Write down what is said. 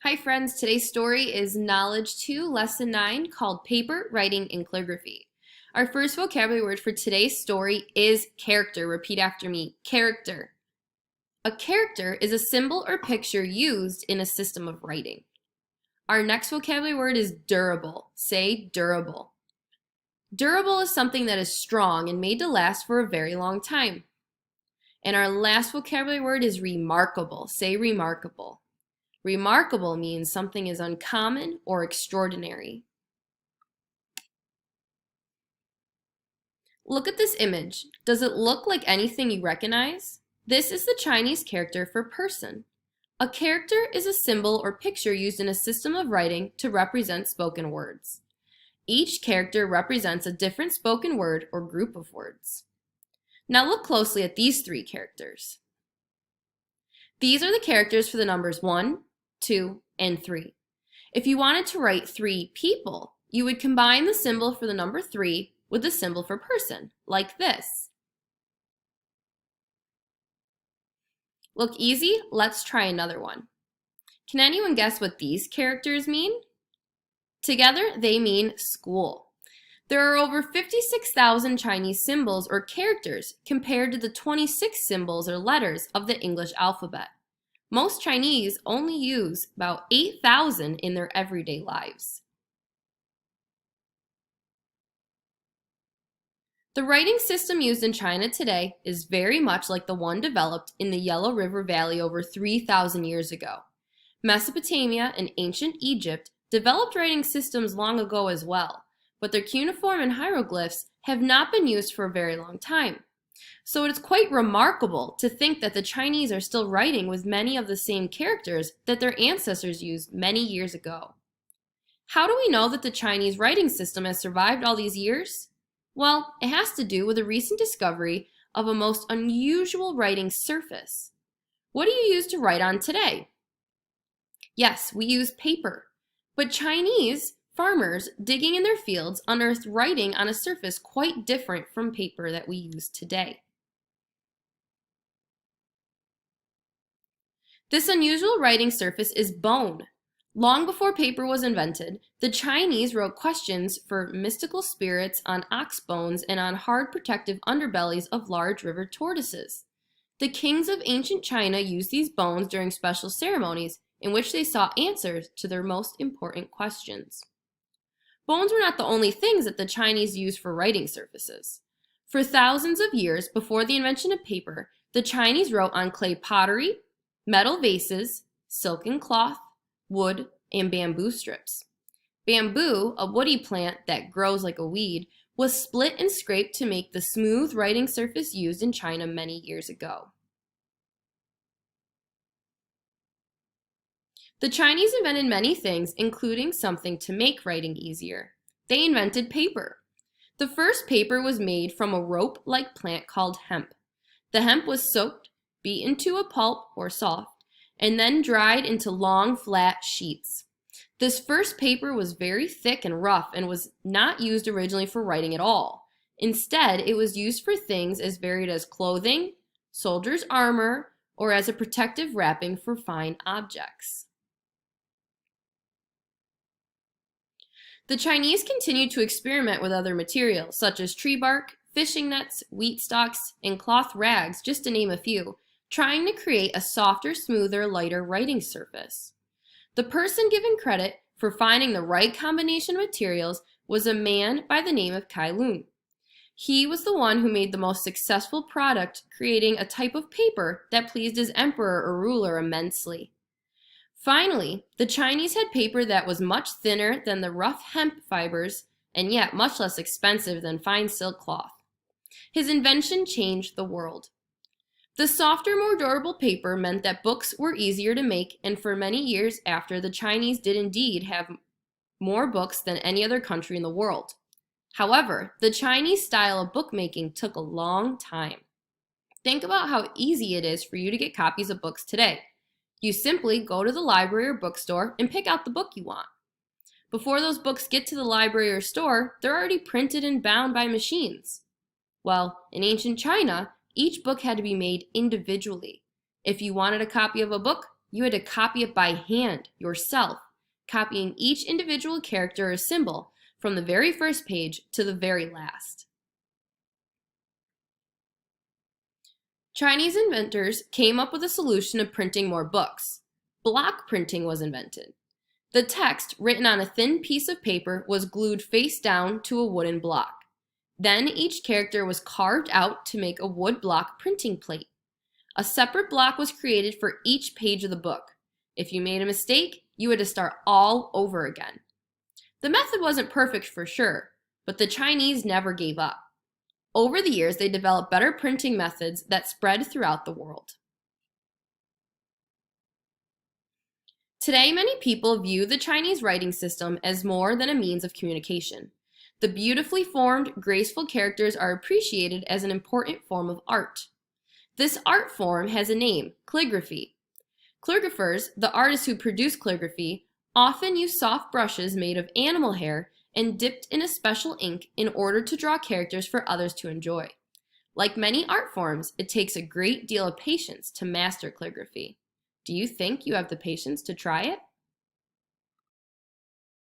Hi friends, today's story is Knowledge 2, Lesson 9, called Paper, Writing, and Calligraphy. Our first vocabulary word for today's story is character. Repeat after me, character. A character is a symbol or picture used in a system of writing. Our next vocabulary word is durable. Say durable. Durable is something that is strong and made to last for a very long time. And our last vocabulary word is remarkable. Say remarkable. Remarkable means something is uncommon or extraordinary. Look at this image. Does it look like anything you recognize? This is the Chinese character for person. A character is a symbol or picture used in a system of writing to represent spoken words. Each character represents a different spoken word or group of words. Now look closely at these three characters. These are the characters for the numbers 1, 2, and 3. If you wanted to write 3 people, you would combine the symbol for the number 3 with the symbol for person, like this. Look easy? Let's try another one. Can anyone guess what these characters mean? Together, they mean school. There are over 56,000 Chinese symbols or characters compared to the 26 symbols or letters of the English alphabet. Most Chinese only use about 8,000 in their everyday lives. The writing system used in China today is very much like the one developed in the Yellow River Valley over 3,000 years ago. Mesopotamia and ancient Egypt developed writing systems long ago as well, but their cuneiform and hieroglyphs have not been used for a very long time. So it is quite remarkable to think that the Chinese are still writing with many of the same characters that their ancestors used many years ago. How do we know that the Chinese writing system has survived all these years? Well, it has to do with a recent discovery of a most unusual writing surface. What do you use to write on today? Yes, we use paper, but Chinese farmers digging in their fields unearthed writing on a surface quite different from paper that we use today. This unusual writing surface is bone. Long before paper was invented, the Chinese wrote questions for mystical spirits on ox bones and on hard protective underbellies of large river tortoises. The kings of ancient China used these bones during special ceremonies in which they sought answers to their most important questions. Bones were not the only things that the Chinese used for writing surfaces. For thousands of years before the invention of paper, the Chinese wrote on clay pottery, metal vases, silken cloth, wood, and bamboo strips. Bamboo, a woody plant that grows like a weed, was split and scraped to make the smooth writing surface used in China many years ago. The Chinese invented many things, including something to make writing easier. They invented paper. The first paper was made from a rope-like plant called hemp. The hemp was soaked, beaten to a pulp or soft, and then dried into long, flat sheets. This first paper was very thick and rough and was not used originally for writing at all. Instead, it was used for things as varied as clothing, soldiers' armor, or as a protective wrapping for fine objects. The Chinese continued to experiment with other materials, such as tree bark, fishing nets, wheat stalks, and cloth rags, just to name a few, trying to create a softer, smoother, lighter writing surface. The person given credit for finding the right combination of materials was a man by the name of Kai Lun. He was the one who made the most successful product, creating a type of paper that pleased his emperor or ruler immensely. Finally, the Chinese had paper that was much thinner than the rough hemp fibers and yet much less expensive than fine silk cloth. His invention changed the world. The softer, more durable paper meant that books were easier to make, and for many years after, the Chinese did indeed have more books than any other country in the world. However, the Chinese style of bookmaking took a long time. Think about how easy it is for you to get copies of books today. You simply go to the library or bookstore and pick out the book you want. Before those books get to the library or store, they're already printed and bound by machines. Well, in ancient China, each book had to be made individually. If you wanted a copy of a book, You had to copy it by hand, yourself, copying each individual character or symbol from the very first page to the very last. Chinese inventors came up with a solution of printing more books. Block printing was invented. The text, written on a thin piece of paper, was glued face down to a wooden block. Then each character was carved out to make a wood block printing plate. A separate block was created for each page of the book. If you made a mistake, you had to start all over again. The method wasn't perfect for sure, but the Chinese never gave up. Over the years, they developed better printing methods that spread throughout the world. Today, many people view the Chinese writing system as more than a means of communication. The beautifully formed, graceful characters are appreciated as an important form of art. This art form has a name, calligraphy. Calligraphers, the artists who produce calligraphy, often use soft brushes made of animal hair and dipped in a special ink in order to draw characters for others to enjoy. Like many art forms, it takes a great deal of patience to master calligraphy. Do you think you have the patience to try it?